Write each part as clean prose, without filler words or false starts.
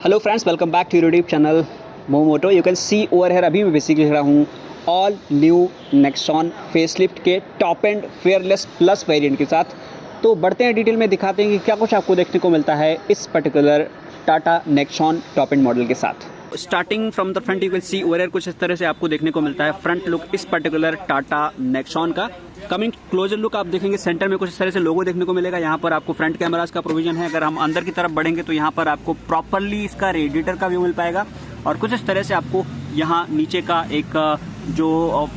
Hello friends, welcome back to YouTube channel Momoto. You can see over here अभी मैं basically रहा हूँ all new Nexon facelift के top end fearless plus variant के साथ। तो बढ़ते हैं डिटेल में, दिखाते हैं कि क्या कुछ आपको देखने को मिलता है इस particular Tata Nexon top end model के साथ। Starting from the front you can see over hair कुछ इस तरह से आपको देखने को मिलता है फ्रंट लुक इस पर्टिकुलर टाटा नेक्सॉन का। कमिंग क्लोजर लुक आप देखेंगे, सेंटर में कुछ इस तरह से लोगो देखने को मिलेगा। यहाँ पर आपको फ्रंट कैमरास का प्रोविजन है। अगर हम अंदर की तरफ बढ़ेंगे तो यहाँ पर आपको प्रॉपरली इसका रेडिएटर का व्यू मिल पाएगा और कुछ इस तरह से आपको यहाँ नीचे का एक जो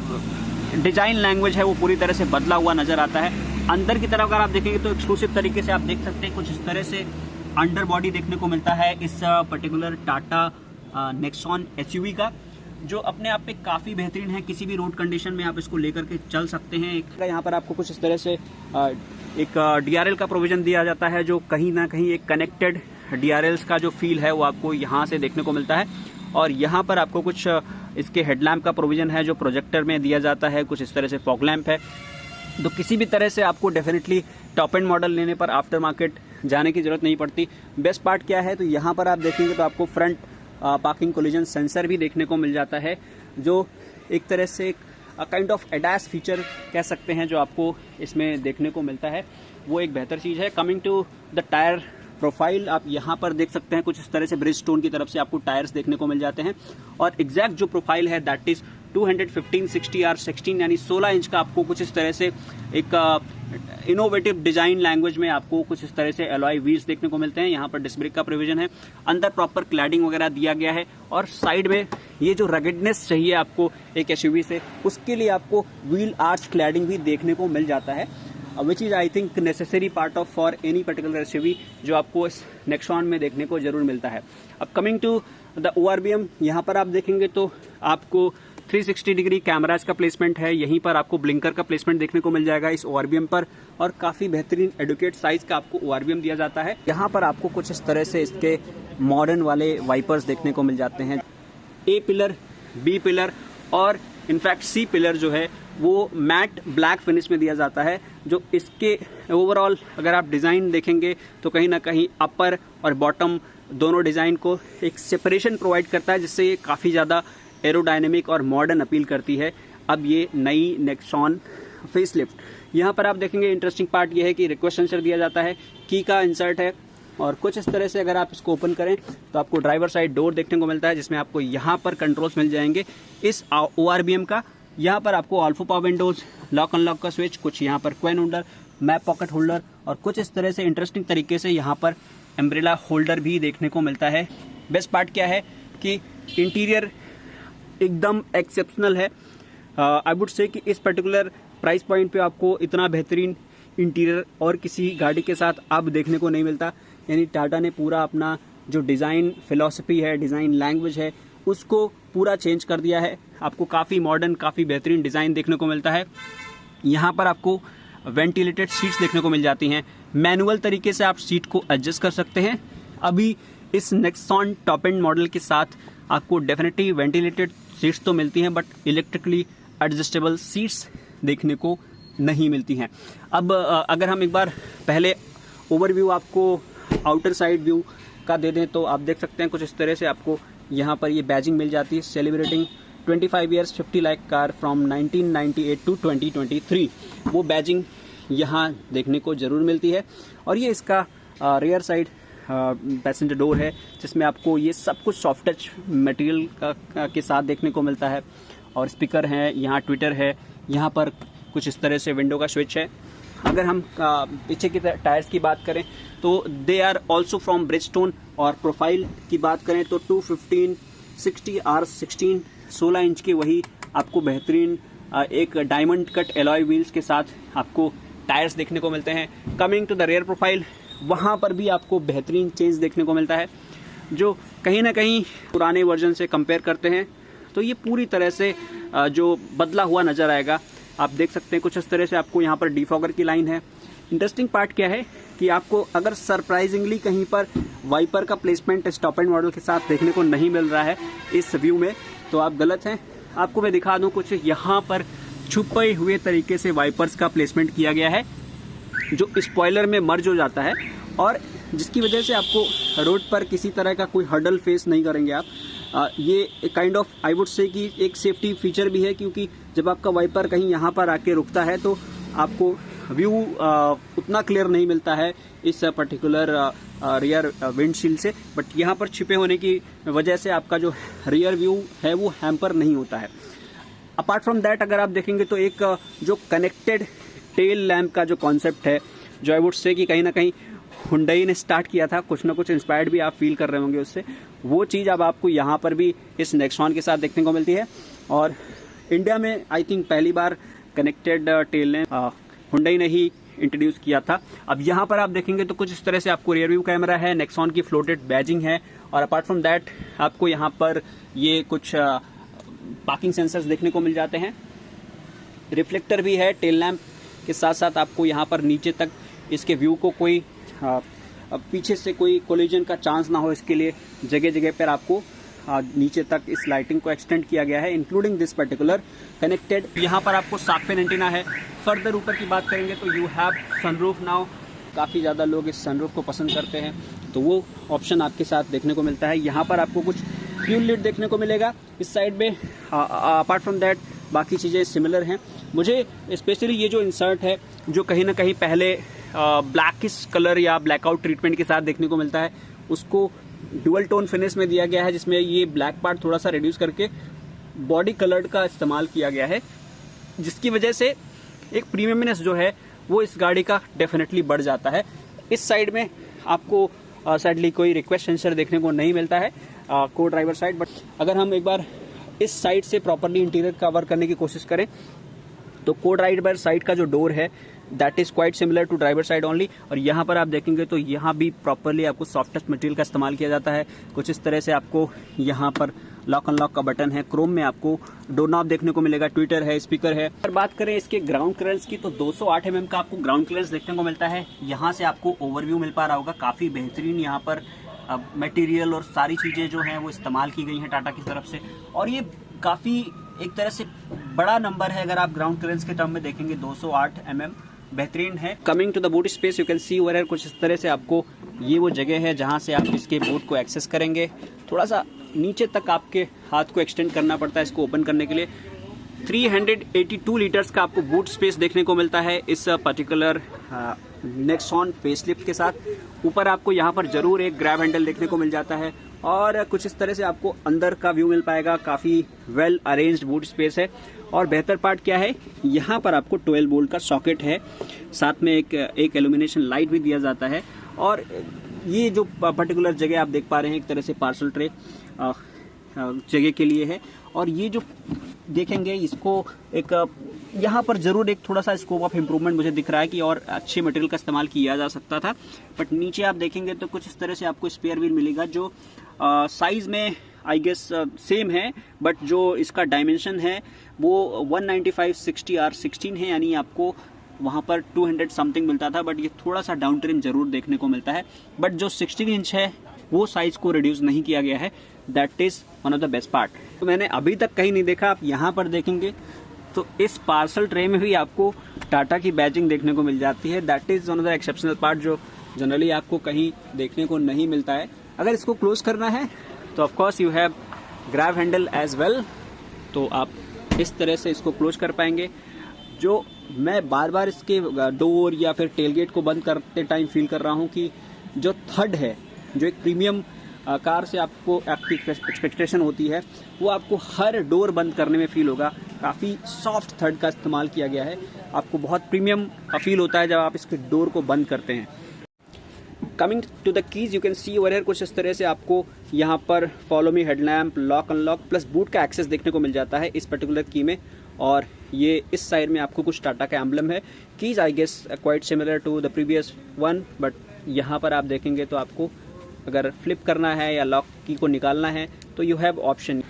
डिजाइन लैंग्वेज है वो पूरी तरह से बदला हुआ नजर आता है। अंदर की तरफ अगर आप देखेंगे तो एक्सक्लूसिव तरीके से आप देख सकते हैं कुछ इस तरह से अंडर बॉडी देखने को मिलता है इस पर्टिकुलर टाटा नेक्सॉन एसयूवी का, जो अपने आप पे काफ़ी बेहतरीन है। किसी भी रोड कंडीशन में आप इसको लेकर के चल सकते हैं। यहाँ पर आपको कुछ इस तरह से एक DRL का प्रोविजन दिया जाता है, जो कहीं ना कहीं एक कनेक्टेड DRLs का जो फील है वो आपको यहाँ से देखने को मिलता है। और यहाँ पर आपको कुछ इसके हेडलैम्प का प्रोविजन है जो प्रोजेक्टर में दिया जाता है। कुछ इस तरह से फॉग लैम्प है। तो किसी भी तरह से आपको डेफिनेटली टॉप एंड मॉडल लेने पर आफ्टर मार्केट जाने की जरूरत नहीं पड़ती। बेस्ट पार्ट क्या है, तो यहाँ पर आप देखेंगे तो आपको फ्रंट पार्किंग कोलिजन सेंसर भी देखने को मिल जाता है, जो एक तरह से काइंड ऑफ एडास फीचर कह सकते हैं जो आपको इसमें देखने को मिलता है। वो एक बेहतर चीज़ है। Coming to the tyre profile, आप यहाँ पर देख सकते हैं कुछ इस तरह से ब्रिजस्टोन की तरफ से आपको टायर्स देखने को मिल जाते हैं और एग्जैक्ट जो प्रोफाइल है दैट इज 215/60R16 यानी 16 इंच का आपको कुछ इस तरह से एक इनोवेटिव डिजाइन लैंग्वेज में आपको कुछ इस तरह से एलॉय व्हील्स देखने को मिलते हैं। यहाँ पर डिस्क ब्रेक का प्रोविजन है। अंदर प्रॉपर क्लैडिंग वगैरह दिया गया है और साइड में ये जो रगेडनेस चाहिए आपको एक एसयूवी से, उसके लिए आपको व्हील आर्च क्लैडिंग भी देखने को मिल जाता है, which is I think necessary part of for any particular SUV, जो आपको इस नेक्सॉन में देखने को जरूर मिलता है। अब कमिंग टू द ORBM, यहाँ पर आप देखेंगे तो आपको 360 डिग्री कैमराज का प्लेसमेंट है। यहीं पर आपको ब्लिंकर का प्लेसमेंट देखने को मिल जाएगा इस ORBM पर और काफी बेहतरीन एडुकेट साइज का आपको ORBM दिया जाता है। यहाँ पर आपको कुछ इस तरह से इसके मॉडर्न वाले वाइपर्स देखने को मिल जाते हैं। A पिलर, B पिलर और इनफैक्ट C पिलर जो है वो मैट ब्लैक फिनिश में दिया जाता है, जो इसके ओवरऑल अगर आप डिज़ाइन देखेंगे तो कहीं ना कहीं अपर और बॉटम दोनों डिज़ाइन को एक सेपरेशन प्रोवाइड करता है, जिससे ये काफ़ी ज़्यादा एरोडायनेमिक और मॉडर्न अपील करती है अब ये नई नेक्सॉन फेसलिफ्ट। यहाँ पर आप देखेंगे इंटरेस्टिंग पार्ट ये है कि रिक्वेस्ट सेंसर दिया जाता है, की का इंसर्ट है और कुछ इस तरह से अगर आप इसको ओपन करें तो आपको ड्राइवर साइड डोर देखने को मिलता है, जिसमें आपको यहाँ पर कंट्रोल्स मिल जाएंगे इस ORBM का। यहाँ पर आपको alpha power Windows, lock unlock का स्विच, कुछ यहाँ पर क्वेन होल्डर, मैप पॉकेट होल्डर और कुछ इस तरह से इंटरेस्टिंग तरीके से यहाँ पर एम्ब्रेला होल्डर भी देखने को मिलता है। बेस्ट पार्ट क्या है कि इंटीरियर एकदम एक्सेप्शनल है। आई वुड से कि इस पर्टिकुलर प्राइस पॉइंट पे आपको इतना बेहतरीन इंटीरियर और किसी गाड़ी के साथ अब देखने को नहीं मिलता। यानी टाटा ने पूरा अपना जो डिज़ाइन फिलॉसफी है, डिज़ाइन लैंग्वेज है, उसको पूरा चेंज कर दिया है। आपको काफ़ी मॉडर्न, काफ़ी बेहतरीन डिज़ाइन देखने को मिलता है। यहाँ पर आपको वेंटिलेटेड सीट्स देखने को मिल जाती हैं। मैनुअल तरीके से आप सीट को एडजस्ट कर सकते हैं। अभी इस नेक्सॉन टॉप एंड मॉडल के साथ आपको डेफिनेटली वेंटिलेटेड सीट्स तो मिलती हैं, बट इलेक्ट्रिकली एडजस्टेबल सीट्स देखने को नहीं मिलती हैं। अब अगर हम एक बार पहले ओवरव्यू आपको आउटर साइड व्यू का दे दें तो आप देख सकते हैं कुछ इस तरह से आपको यहाँ पर ये बैजिंग मिल जाती है, celebrating 25 years 50 lakh car from 1998 to 2023। वो बैजिंग यहाँ देखने को ज़रूर मिलती है। और ये इसका रियर साइड पैसेंजर डोर है, जिसमें आपको ये सब कुछ सॉफ्ट टच मटेरियल के साथ देखने को मिलता है। और स्पीकर हैं, यहाँ ट्विटर है, यहाँ पर कुछ इस तरह से विंडो का स्विच है। अगर हम पीछे की टायर्स की बात करें तो they are also from Bridgestone और प्रोफाइल की बात करें तो 215/60R16 16 इंच के वही आपको बेहतरीन एक डायमंड कट एलॉय व्हील्स के साथ आपको टायर्स देखने को मिलते हैं। Coming to the rear profile, वहाँ पर भी आपको बेहतरीन चेंज देखने को मिलता है, जो कहीं ना कहीं पुराने वर्जन से कंपेयर करते हैं तो ये पूरी तरह से जो बदला हुआ नज़र आएगा। आप देख सकते हैं कुछ इस तरह से आपको यहाँ पर डिफॉगर की लाइन है। इंटरेस्टिंग पार्ट क्या है कि आपको अगर सरप्राइजिंगली कहीं पर वाइपर का प्लेसमेंट इस टॉप एंड मॉडल के साथ देखने को नहीं मिल रहा है इस व्यू में, तो आप गलत हैं। आपको मैं दिखा दूं, कुछ यहाँ पर छुपे हुए तरीके से वाइपर्स का प्लेसमेंट किया गया है, जो स्पॉइलर में मर्ज हो जाता है और जिसकी वजह से आपको रोड पर किसी तरह का कोई हर्डल फेस नहीं करेंगे आप। ये kind of I would say कि एक सेफ्टी फीचर भी है, क्योंकि जब आपका वाइपर कहीं यहाँ पर आके रुकता है तो आपको व्यू उतना क्लियर नहीं मिलता है इस पर्टिकुलर रियर विंडशील्ड से, बट यहाँ पर छिपे होने की वजह से आपका जो रियर व्यू है वो हैम्पर नहीं होता है। अपार्ट फ्रॉम दैट अगर आप देखेंगे तो एक जो कनेक्टेड टेल लैम्प का जो कॉन्सेप्ट है, जो आई वुड से कि कहीं ना कहीं हुंडई ने स्टार्ट किया था, कुछ ना कुछ इंस्पायर्ड भी आप फील कर रहे होंगे उससे, वो चीज़ अब आपको यहाँ पर भी इस नेक्सॉन के साथ देखने को मिलती है। और इंडिया में आई थिंक पहली बार कनेक्टेड टेल लैम्प हुंडई ने ही इंट्रोड्यूस किया था। अब यहाँ पर आप देखेंगे तो कुछ इस तरह से आपको रियर व्यू कैमरा है, नेक्सॉन की फ्लोटेड बैजिंग है, और अपार्ट फ्रॉम दैट आपको यहाँ पर ये कुछ पार्किंग सेंसर्स देखने को मिल जाते हैं। रिफ्लेक्टर भी है टेल लैम्प के साथ साथ। आपको यहाँ पर नीचे तक इसके व्यू को कोई पीछे से कोई कोलिजन का चांस ना हो, इसके लिए जगह जगह पर आपको नीचे तक इस लाइटिंग को एक्सटेंड किया गया है, इंक्लूडिंग दिस पर्टिकुलर कनेक्टेड। यहाँ पर आपको सार्क एंटीना है। फर्दर ऊपर की बात करेंगे तो यू हैव सनरूफ नाउ। काफ़ी ज़्यादा लोग इस सनरूफ को पसंद करते हैं, तो वो ऑप्शन आपके साथ देखने को मिलता है। यहाँ पर आपको कुछ फ्यूल लिड देखने को मिलेगा इस साइड में। अपार्ट फ्रॉम दैट बाकी चीज़ें सिमिलर हैं। मुझे स्पेशली ये जो इंसर्ट है, जो कहीं ना कहीं पहले ब्लैकिश कलर या ब्लैकआउट ट्रीटमेंट के साथ देखने को मिलता है, उसको डुअल टोन फिनिश में दिया गया है, जिसमें ये ब्लैक पार्ट थोड़ा सा रिड्यूस करके बॉडी कलर्ड का इस्तेमाल किया गया है, जिसकी वजह से एक प्रीमियमनेस जो है वो इस गाड़ी का डेफिनेटली बढ़ जाता है। इस साइड में आपको सैडली कोई रिक्वेस्ट सेंसर देखने को नहीं मिलता है को ड्राइवर साइड, बट अगर हम एक बार इस साइड से प्रॉपरली इंटीरियर कवर करने की कोशिश करें तो को ड्राइवर साइड का जो डोर है that is quite similar to driver side only. और यहाँ पर आप देखेंगे तो यहाँ भी प्रॉपरली आपको सॉफ्ट टच मटेरियल का इस्तेमाल किया जाता है। कुछ इस तरह से आपको यहाँ पर लॉक अनलॉक का बटन है, क्रोम में आपको डोर नॉब देखने को मिलेगा, ट्विटर है, स्पीकर है। अगर बात करें इसके ग्राउंड क्लियरेंस की तो 208 mm का आपको ग्राउंड क्लियरेंस देखने को मिलता है। यहाँ से आपको ओवरव्यू मिल पा रहा होगा, काफ़ी बेहतरीन यहाँ पर मटेरियल और सारी चीज़ें जो हैं वो इस्तेमाल की गई हैं टाटा की तरफ से, और ये काफ़ी एक तरह से बड़ा नंबर है अगर आप ग्राउंड क्लियरेंस के टर्म में देखेंगे। 208 mm बेहतरीन है। Coming to the boot space you can see over here, कुछ इस तरह से आपको ये वो जगह है जहाँ से आप इसके बूट को एक्सेस करेंगे। थोड़ा सा नीचे तक आपके हाथ को एक्सटेंड करना पड़ता है इसको ओपन करने के लिए। 382 लीटर्स का आपको बूट स्पेस देखने को मिलता है इस पर्टिकुलर नेक्सॉन फेसलिफ्ट के साथ। ऊपर आपको यहाँ पर जरूर एक ग्रैब हैंडल देखने को मिल जाता है, और कुछ इस तरह से आपको अंदर का व्यू मिल पाएगा। काफ़ी वेल अरेंज्ड बूट स्पेस है। और बेहतर पार्ट क्या है, यहाँ पर आपको 12 वोल्ट का सॉकेट है, साथ में एक इल्यूमिनेशन लाइट भी दिया जाता है। और ये जो पर्टिकुलर जगह आप देख पा रहे हैं एक तरह से पार्सल ट्रे जगह के लिए है। और ये जो देखेंगे इसको एक यहाँ पर ज़रूर एक थोड़ा सा स्कोप ऑफ इम्प्रूवमेंट मुझे दिख रहा है कि और अच्छे मटेरियल का इस्तेमाल किया जा सकता था। बट नीचे आप देखेंगे तो कुछ इस तरह से आपको स्पेयर व्हील मिलेगा, जो साइज़ में आई गेस सेम है, बट जो इसका डायमेंशन है वो 195/60R16 है, यानी आपको वहाँ पर 200 समथिंग मिलता था, बट ये थोड़ा सा डाउन ट्रिम जरूर देखने को मिलता है। बट जो 16 इंच है वो साइज़ को रिड्यूस नहीं किया गया है, that is one of the best part. तो मैंने अभी तक कहीं नहीं देखा, आप यहाँ पर देखेंगे तो इस पार्सल ट्रे में भी आपको टाटा की बैजिंग देखने को मिल जाती है। That is one of the exceptional part जो जनरली आपको कहीं देखने को नहीं मिलता है। अगर इसको क्लोज करना है तो of course you have grab handle as well, तो आप इस तरह से इसको क्लोज कर पाएंगे। जो मैं बार बार इसके डोर या फिर टेलगेट को बंद करते टाइम फील कर रहा हूँ कि जो थड है, जो एक प्रीमियम कार से आपको आपकी एक्सपेक्टेशन होती है, वो आपको हर डोर बंद करने में फील होगा। काफ़ी सॉफ्ट थड का इस्तेमाल किया गया है, आपको बहुत प्रीमियम फील होता है जब आप इसके डोर को बंद करते हैं। Coming to the keys you can see over here, कुछ इस तरह से आपको यहाँ पर follow me headlamp, lock unlock plus boot का एक्सेस देखने को मिल जाता है इस पर्टिकुलर की में। और ये इस साइड में आपको कुछ टाटा का एम्बलम है। Keys I guess quite similar to the previous one, but यहाँ पर आप देखेंगे तो आपको अगर फ्लिप करना है या लॉक की को निकालना है तो यू हैव ऑप्शन।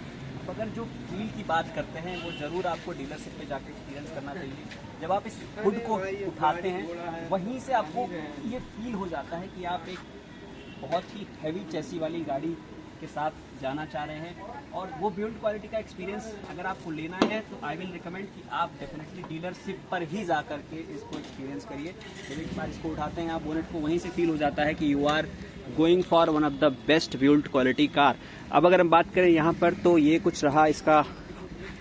अगर जो फील की बात करते हैं वो ज़रूर आपको डीलरशिप पे जाकर एक्सपीरियंस करना चाहिए। जब आप इस हुड को उठाते हैं वहीं से आपको ये फील हो जाता है कि आप एक बहुत ही हैवी चैसी वाली गाड़ी के साथ जाना चाह रहे हैं और वो बिल्ड क्वालिटी का एक्सपीरियंस अगर आपको लेना है तो आई विल रिकमेंड कि आप डेफिनेटली डीलरशिप पर ही जा करके इसको एक्सपीरियंस करिए। जब एक बार इसको उठाते हैं आप बोनेट को, वहीं से फील हो जाता है कि you are going for one of the best build quality car. अब अगर हम बात करें यहाँ पर तो ये कुछ रहा इसका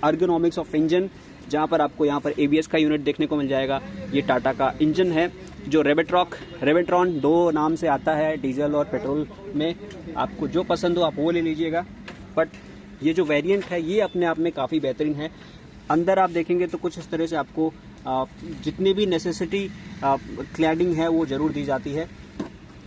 अर्गोनॉमिक्स ऑफ इंजन, जहाँ पर आपको यहाँ पर ABS का यूनिट देखने को मिल जाएगा। ये टाटा का इंजन है जो रेवेट्रॉन 2 नाम से आता है, डीजल और पेट्रोल में। आपको जो पसंद हो आप वो ले लीजिएगा, बट ये जो वेरिएंट है ये अपने आप में काफ़ी बेहतरीन है। अंदर आप देखेंगे तो कुछ इस तरह से आपको जितनी भी नेसेसिटी क्लैडिंग है वो ज़रूर दी जाती है।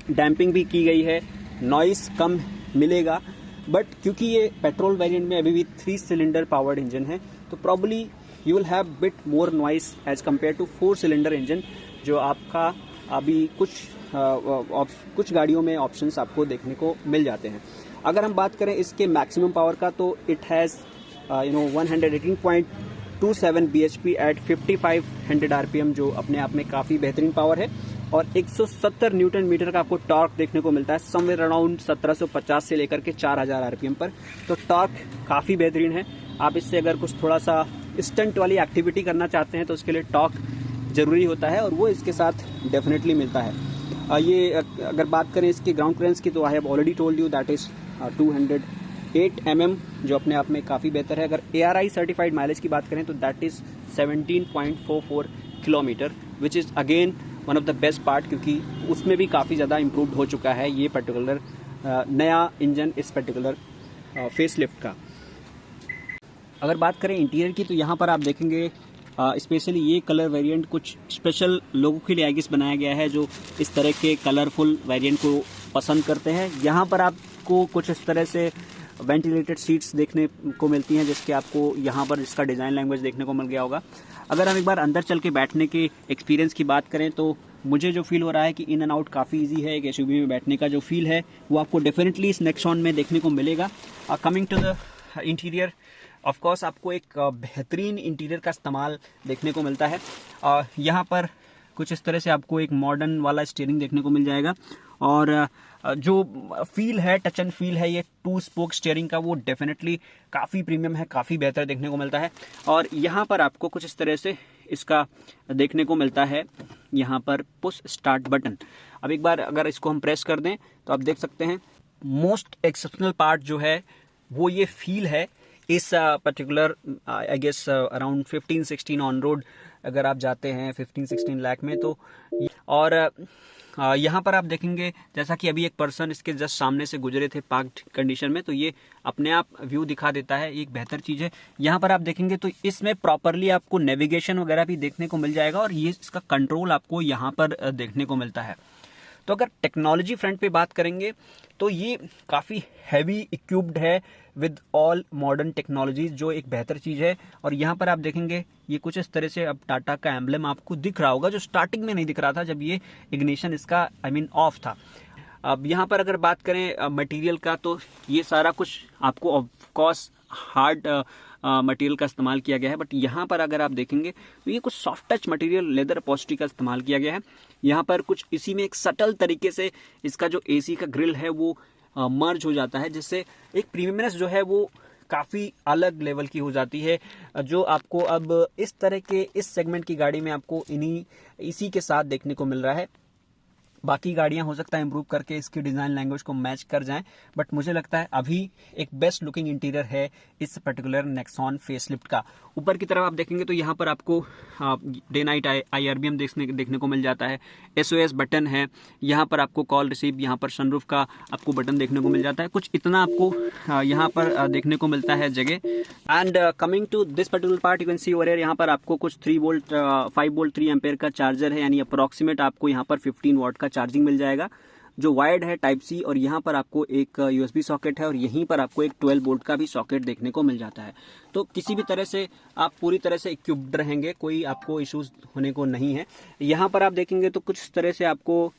डैम्पिंग भी की गई है, नॉइस कम मिलेगा, बट क्योंकि ये पेट्रोल वेरिएंट में अभी भी 3 सिलेंडर पावर्ड इंजन है तो probably you will have bit more noise as compare to 4 cylinder engine जो आपका अभी कुछ गाड़ियों में ऑप्शंस आपको देखने को मिल जाते हैं। अगर हम बात करें इसके मैक्सिमम पावर का तो it has 118.27 bhp at 5500 RPM, जो अपने आप में काफ़ी बेहतरीन पावर है। और 170 न्यूटन मीटर का आपको टॉर्क देखने को मिलता है, समवेयर अराउंड 1750 से लेकर के 4000 RPM पर। तो टॉर्क काफ़ी बेहतरीन है। आप इससे अगर कुछ थोड़ा सा स्टंट वाली एक्टिविटी करना चाहते हैं तो उसके लिए टॉर्क ज़रूरी होता है और वो इसके साथ डेफिनेटली मिलता है। ये अगर बात करें इसके ग्राउंड क्लियरेंस की तो I have already told you that is 208 mm, जो अपने आप में काफ़ी बेहतर है। अगर ARI सर्टिफाइड माइलेज की बात करें तो that is 17.44 kilometre, which is again one of the best part, क्योंकि उसमें भी काफ़ी ज़्यादा इम्प्रूव हो चुका है ये पर्टिकुलर नया इंजन इस पर्टिकुलर फेसलिफ्ट का। अगर बात करें इंटीरियर की तो यहाँ पर आप देखेंगे स्पेशली ये कलर वेरिएंट कुछ स्पेशल लोगों के लिए आई गेस बनाया गया है जो इस तरह के कलरफुल वेरिएंट को पसंद करते हैं। यहाँ पर आपको कुछ इस तरह से वेंटिलेटेड सीट्स देखने को मिलती हैं, जिसके आपको यहाँ पर इसका डिज़ाइन लैंग्वेज देखने को मिल गया होगा। अगर हम एक बार अंदर चल के बैठने के एक्सपीरियंस की बात करें तो मुझे जो फील हो रहा है कि इन एंड आउट काफ़ी इजी है। एक SUV में बैठने का जो फील है वो आपको डेफिनेटली इस नेक्सॉन में देखने को मिलेगा। Coming to the interior, of course आपको एक बेहतरीन इंटीरियर का इस्तेमाल देखने को मिलता है। यहाँ पर कुछ इस तरह से आपको एक मॉडर्न वाला स्टीयरिंग देखने को मिल जाएगा और जो फील है, टच एंड फील है ये 2 स्पोक स्टीयरिंग का, वो डेफिनेटली काफ़ी प्रीमियम है, काफ़ी बेहतर देखने को मिलता है। और यहाँ पर आपको कुछ इस तरह से इसका देखने को मिलता है, यहाँ पर पुश स्टार्ट बटन। अब एक बार अगर इसको हम प्रेस कर दें तो आप देख सकते हैं मोस्ट एक्सेप्शनल पार्ट जो है वो ये फील है इस particular I guess around 15-16 on road अगर आप जाते हैं 15-16 लाख में तो। और यहाँ पर आप देखेंगे जैसा कि अभी एक पर्सन इसके जस्ट सामने से गुजरे थे पार्क्ड कंडीशन में, तो ये अपने आप व्यू दिखा देता है, एक बेहतर चीज़ है। यहाँ पर आप देखेंगे तो इसमें प्रॉपरली आपको नेविगेशन वगैरह भी देखने को मिल जाएगा और ये इसका कंट्रोल आपको यहाँ पर देखने को मिलता है। तो अगर टेक्नोलॉजी फ्रंट पे बात करेंगे तो ये काफ़ी हैवी इक्विप्ड है विद ऑल मॉडर्न टेक्नोलॉजीज, जो एक बेहतर चीज़ है। और यहाँ पर आप देखेंगे ये कुछ इस तरह से अब टाटा का एम्ब्लेम आपको दिख रहा होगा, जो स्टार्टिंग में नहीं दिख रहा था जब ये इग्निशन इसका ऑफ था। अब यहाँ पर अगर बात करें मटेरियल का तो ये सारा कुछ आपको ऑफकोर्स हार्ड मटेरियल का इस्तेमाल किया गया है, बट यहाँ पर अगर आप देखेंगे तो ये कुछ soft touch material leather upholstery का इस्तेमाल किया गया है। यहाँ पर कुछ इसी में एक सटल तरीके से इसका जो AC का ग्रिल है वो मर्ज हो जाता है, जिससे एक प्रीमियमनेस जो है वो काफ़ी अलग लेवल की हो जाती है, जो आपको अब इस तरह के इस सेगमेंट की गाड़ी में आपको इसी के साथ देखने को मिल रहा है। बाकी गाड़ियां हो सकता है इंप्रूव करके इसकी डिज़ाइन लैंग्वेज को मैच कर जाएं, बट मुझे लगता है अभी एक बेस्ट लुकिंग इंटीरियर है इस पर्टिकुलर नेक्सॉन फेसलिफ्ट का। ऊपर की तरफ आप देखेंगे तो यहाँ पर आपको डे नाइट IRBM देखने को मिल जाता है, SOS बटन है, यहाँ पर आपको कॉल रिसीव, यहाँ पर सनरूफ का आपको बटन देखने को मिल जाता है। कुछ इतना आपको यहाँ पर देखने को मिलता है जगह। And coming to this particular part you can see over here, यहाँ पर आपको कुछ 3 वोल्ट 5 वोल्ट 3 एम्पेयर का चार्जर है, यानी अप्रॉक्सीमेट आपको यहाँ पर 15 वाट का चार्जिंग मिल जाएगा, जो वायर्ड है टाइप C। और यहाँ पर आपको एक USB सॉकेट है और यहीं पर आपको एक 12 वोल्ट का भी सॉकेट देखने को मिल जाता है। तो किसी भी तरह से आप पूरी तरह से इक्विप्ड रहेंगे, कोई आपको इश्यूज होने को नहीं है। यहाँ पर आप देखेंगे तो कुछ तरह से आपको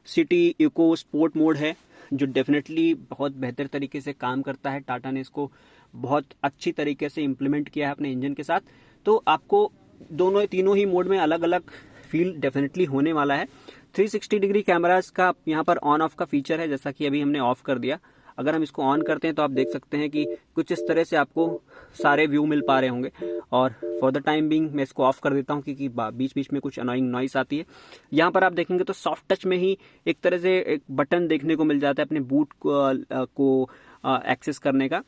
सिटी इको स्पोर्ट मोड है, जो डेफिनेटली बहुत बेहतर तरीके से काम करता है। टाटा ने इसको बहुत अच्छी तरीके से इम्प्लीमेंट किया है अपने इंजन के साथ। तो आपको तीनों ही मोड में अलग अलग फील डेफिनेटली होने वाला है। 360 डिग्री कैमरास का यहाँ पर ऑन ऑफ का फीचर है, जैसा कि अभी हमने ऑफ कर दिया। अगर हम इसको ऑन करते हैं तो आप देख सकते हैं कि कुछ इस तरह से आपको सारे व्यू मिल पा रहे होंगे। और फॉर द टाइम बिंग मैं इसको ऑफ कर देता हूँ क्योंकि बीच बीच में कुछ अनोइंग नॉइस आती है। यहाँ पर आप देखेंगे तो सॉफ्ट टच में ही एक तरह से एक बटन देखने को मिल जाता है अपने बूट को एक्सेस करने का।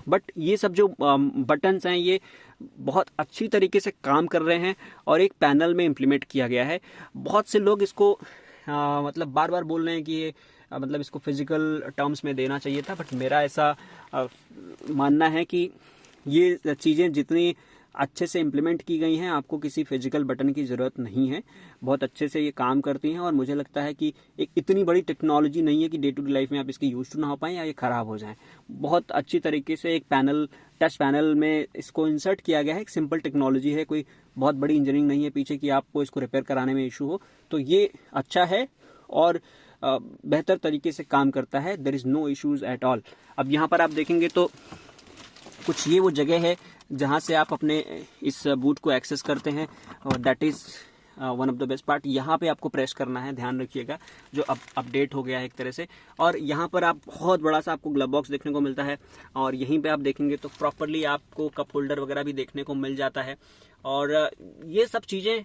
बट ये सब जो बटन्स हैं ये बहुत अच्छी तरीके से काम कर रहे हैं और एक पैनल में इम्प्लीमेंट किया गया है। बहुत से लोग इसको मतलब बार बार बोल रहे हैं कि ये मतलब इसको फिजिकल टर्म्स में देना चाहिए था, बट मेरा ऐसा मानना है कि ये चीज़ें जितनी अच्छे से इम्प्लीमेंट की गई हैं आपको किसी फिजिकल बटन की ज़रूरत नहीं है। बहुत अच्छे से ये काम करती हैं और मुझे लगता है कि एक इतनी बड़ी टेक्नोलॉजी नहीं है कि डे टू डे लाइफ में आप इसकी यूज टू ना हो पाएँ या ये ख़राब हो जाएं। बहुत अच्छी तरीके से एक पैनल, टच पैनल में इसको इंसर्ट किया गया है। एक सिंपल टेक्नोलॉजी है, कोई बहुत बड़ी इंजीनियरिंग नहीं है पीछे कि आपको इसको रिपेयर कराने में इशू हो। तो ये अच्छा है और बेहतर तरीके से काम करता है। There is no issues at all. अब यहाँ पर आप देखेंगे तो कुछ ये वो जगह है जहाँ से आप अपने इस बूट को एक्सेस करते हैं और that is one of the best part. यहाँ पे आपको प्रेस करना है, ध्यान रखिएगा, जो अब अपडेट हो गया है एक तरह से। और यहाँ पर आप बहुत बड़ा सा आपको ग्लव बॉक्स देखने को मिलता है और यहीं पे आप देखेंगे तो प्रॉपरली आपको कप होल्डर वगैरह भी देखने को मिल जाता है। और ये सब चीज़ें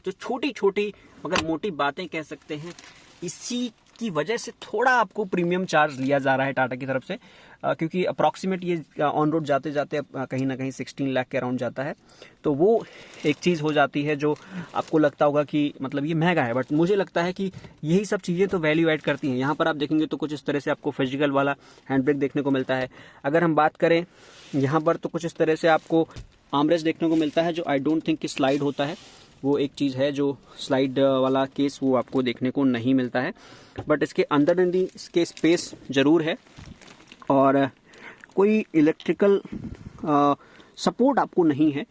जो छोटी छोटी मगर मोटी बातें कह सकते हैं, इसी की वजह से थोड़ा आपको प्रीमियम चार्ज लिया जा रहा है टाटा की तरफ से, क्योंकि अप्रॉक्सीमेट ये ऑन रोड जाते जाते कहीं ना कहीं 16 लाख के अराउंड जाता है। तो वो एक चीज़ हो जाती है जो आपको लगता होगा कि मतलब ये महंगा है, बट मुझे लगता है कि यही सब चीज़ें तो वैल्यू ऐड करती हैं। यहाँ पर आप देखेंगे तो कुछ इस तरह से आपको फिजिकल वाला हैंड ब्रेक देखने को मिलता है। अगर हम बात करें यहाँ पर तो कुछ इस तरह से आपको आर्मरेस्ट देखने को मिलता है जो आई डोंट थिंक कि स्लाइड होता है। वो एक चीज़ है जो स्लाइड वाला केस वो आपको देखने को नहीं मिलता है, बट इसके अंदर इसके स्पेस ज़रूर है और कोई इलेक्ट्रिकल सपोर्ट आपको नहीं है।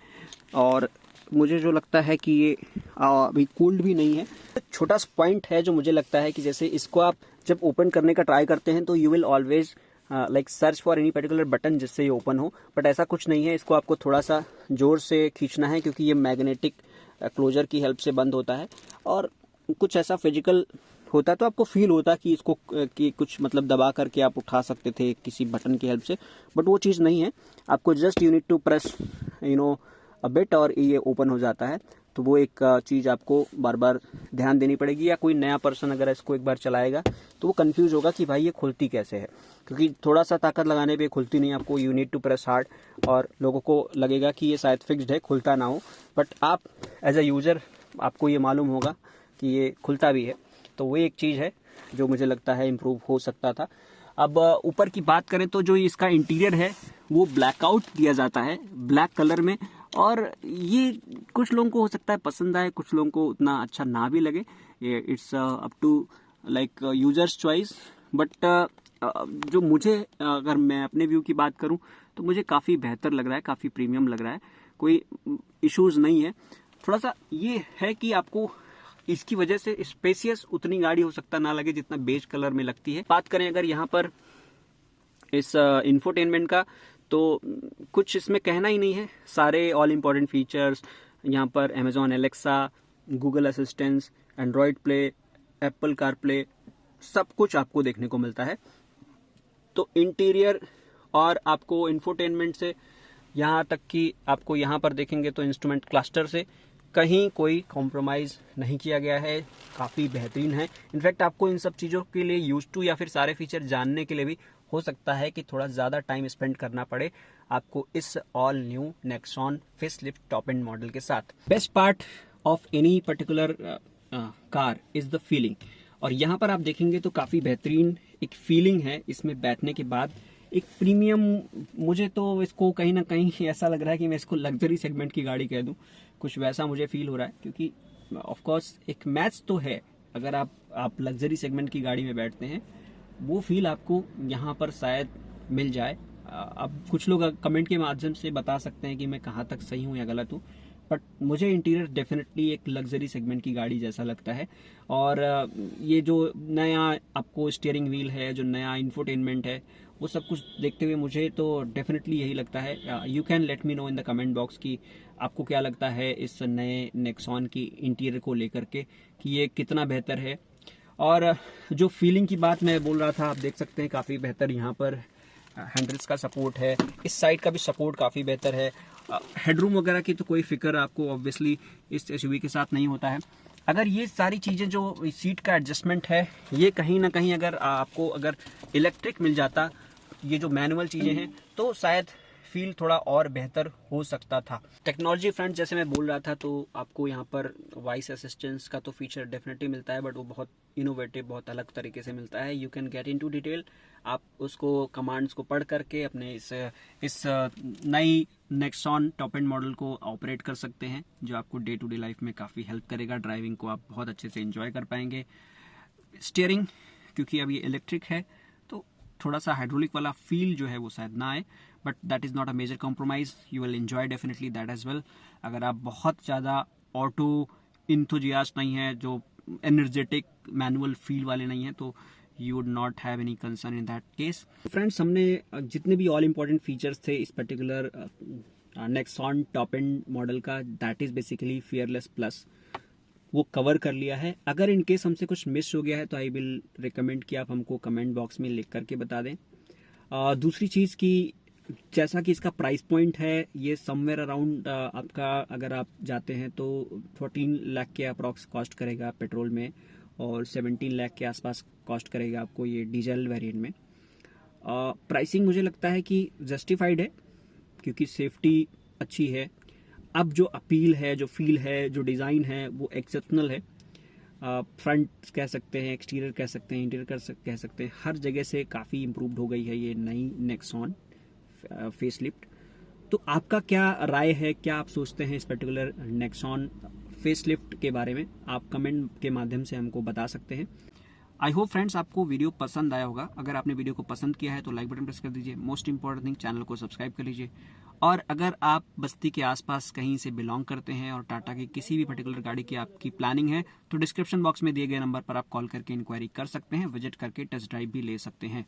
और मुझे जो लगता है कि ये अभी कूल्ड भी नहीं है। छोटा सा पॉइंट है जो मुझे लगता है कि जैसे इसको आप जब ओपन करने का ट्राई करते हैं तो you will always like search for any particular button जिससे ये ओपन हो, बट ऐसा कुछ नहीं है। इसको आपको थोड़ा सा जोर से खींचना है क्योंकि ये मैग्नेटिक क्लोजर की हेल्प से बंद होता है। और कुछ ऐसा फिजिकल होता तो आपको फील होता कि इसको कि कुछ मतलब दबा करके आप उठा सकते थे किसी बटन की हेल्प से, बट वो चीज़ नहीं है। आपको just you need to press a bit और ये ओपन हो जाता है। तो वो एक चीज़ आपको बार बार ध्यान देनी पड़ेगी, या कोई नया पर्सन अगर इसको एक बार चलाएगा तो वो कंफ्यूज होगा कि भाई ये खुलती कैसे है, क्योंकि थोड़ा सा ताकत लगाने पे खुलती नहीं। आपको you need to press hard और लोगों को लगेगा कि ये शायद फिक्स्ड है, खुलता ना हो, बट आप एज अ यूज़र आपको ये मालूम होगा कि ये खुलता भी है। तो वो एक चीज़ है जो मुझे लगता है इम्प्रूव हो सकता था। अब ऊपर की बात करें तो जो इसका इंटीरियर है वो ब्लैकआउट दिया जाता है ब्लैक कलर में, और ये कुछ लोगों को हो सकता है पसंद आए, कुछ लोगों को उतना अच्छा ना भी लगे। It's up to like users choice, but जो मुझे अगर मैं अपने व्यू की बात करूं तो मुझे काफ़ी बेहतर लग रहा है, काफ़ी प्रीमियम लग रहा है, कोई इश्यूज़ नहीं है। थोड़ा सा ये है कि आपको इसकी वजह से स्पेसियस उतनी गाड़ी हो सकता ना लगे जितना बेज कलर में लगती है। बात करें अगर यहाँ पर इस इंफोटेनमेंट का, तो कुछ इसमें कहना ही नहीं है। सारे ऑल इम्पॉर्टेंट फीचर्स यहाँ पर Amazon Alexa, Google assistance, Android play, Apple car play, सब कुछ आपको देखने को मिलता है। तो इंटीरियर और आपको इंफोटेनमेंट से यहाँ तक कि आपको यहाँ पर देखेंगे तो इंस्ट्रूमेंट क्लस्टर से कहीं कोई कॉम्प्रोमाइज़ नहीं किया गया है, काफ़ी बेहतरीन है। इनफैक्ट आपको इन सब चीज़ों के लिए यूज टू या फिर सारे फीचर जानने के लिए भी हो सकता है कि थोड़ा ज़्यादा टाइम स्पेंड करना पड़े आपको इस all new Nexon facelift top end model के साथ। Best part of any particular car is the feeling, और यहाँ पर आप देखेंगे तो काफ़ी बेहतरीन एक फीलिंग है इसमें बैठने के बाद, एक प्रीमियम। मुझे तो इसको कहीं ना कहीं ऐसा लग रहा है कि मैं इसको लग्जरी सेगमेंट की गाड़ी कह दूं, कुछ वैसा मुझे फील हो रहा है, क्योंकि ऑफ कोर्स एक मैच तो है। अगर आप लग्जरी सेगमेंट की गाड़ी में बैठते हैं वो फील आपको यहाँ पर शायद मिल जाए। अब कुछ लोग कमेंट के माध्यम से बता सकते हैं कि मैं कहाँ तक सही हूँ या गलत हूँ, बट मुझे इंटीरियर डेफिनेटली एक लग्जरी सेगमेंट की गाड़ी जैसा लगता है। और ये जो नया आपको स्टीयरिंग व्हील है, जो नया इंफोटेनमेंट है, वो सब कुछ देखते हुए मुझे तो डेफिनेटली यही लगता है। You can let me know in the comment box कि आपको क्या लगता है इस नए नेक्सॉन की इंटीरियर को लेकर के, कि ये कितना बेहतर है। और जो फीलिंग की बात मैं बोल रहा था, आप देख सकते हैं काफ़ी बेहतर यहाँ पर हैंडल्स का सपोर्ट है, इस साइड का भी सपोर्ट काफ़ी बेहतर है। हेडरूम वगैरह की तो कोई फिक्र आपको ऑब्वियसली इस एसयूवी के साथ नहीं होता है। अगर ये सारी चीज़ें जो सीट का एडजस्टमेंट है, ये कहीं ना कहीं अगर आपको अगर इलेक्ट्रिक मिल जाता, ये जो मैनुअल चीज़ें हैं, तो शायद फील थोड़ा और बेहतर हो सकता था। टेक्नोलॉजी फ्रंट जैसे मैं बोल रहा था, तो आपको यहाँ पर वॉइस असिस्टेंस का तो फीचर डेफिनेटली मिलता है, बट वो बहुत इनोवेटिव, बहुत अलग तरीके से मिलता है। You can get into detail, आप उसको कमांड्स को पढ़ करके अपने इस नई नेक्सॉन टॉप एंड मॉडल को ऑपरेट कर सकते हैं, जो आपको डे टू डे लाइफ में काफ़ी हेल्प करेगा। ड्राइविंग को आप बहुत अच्छे से एंजॉय कर पाएंगे। स्टीयरिंग, क्योंकि अब ये इलेक्ट्रिक है, तो थोड़ा सा हाइड्रोलिक वाला फील जो है वो शायद ना आए, but that is not a major compromise. You will enjoy definitely that as well. अगर आप बहुत ज़्यादा ऑटो इंथुजियास्ट नहीं है, जो एनर्जेटिक मैनुअल फील वाले नहीं हैं, तो you would not have any concern in that case. Friends, हमने जितने भी ऑल इंपॉर्टेंट फीचर्स थे इस particular Nexon top end model का, that is basically Fearless Plus, वो कवर कर लिया है। अगर इन केस हमसे कुछ मिस हो गया है तो आई विल रिकमेंड कि आप हमको कमेंट बॉक्स में लिख करके बता दें। दूसरी चीज़ की, जैसा कि इसका प्राइस पॉइंट है, ये समवेयर अराउंड आपका अगर आप जाते हैं तो 14 लाख के अप्रॉक्स कॉस्ट करेगा पेट्रोल में, और 17 लाख के आसपास कॉस्ट करेगा आपको ये डीजल वेरिएंट में। प्राइसिंग मुझे लगता है कि जस्टिफाइड है, क्योंकि सेफ्टी अच्छी है। अब जो अपील है, जो फील है, जो डिज़ाइन है, वो एक्सेप्शनल है। फ्रंट कह सकते हैं, एक्सटीरियर कह सकते हैं, इंटीरियर कह सकते हैं, हर जगह से काफ़ी इम्प्रूव्ड हो गई है ये नई नेक्सॉन फेसलिफ्ट। तो आपका क्या राय है, क्या आप सोचते हैं इस पर्टिकुलर नेक्सॉन फेसलिफ्ट के बारे में? आप कमेंट के माध्यम से हमको बता सकते हैं। आई होप फ्रेंड्स आपको वीडियो पसंद आया होगा। अगर आपने वीडियो को पसंद किया है तो लाइक बटन प्रेस कर दीजिए। मोस्ट इंपॉर्टेंट थिंग, चैनल को सब्सक्राइब कर लीजिए। और अगर आप बस्ती के आसपास कहीं से बिलोंग करते हैं और टाटा की किसी भी पर्टिकुलर गाड़ी की आपकी प्लानिंग है, तो डिस्क्रिप्शन बॉक्स में दिए गए नंबर पर आप कॉल करके इंक्वायरी कर सकते हैं, विजिट करके टेस्ट ड्राइव भी ले सकते हैं।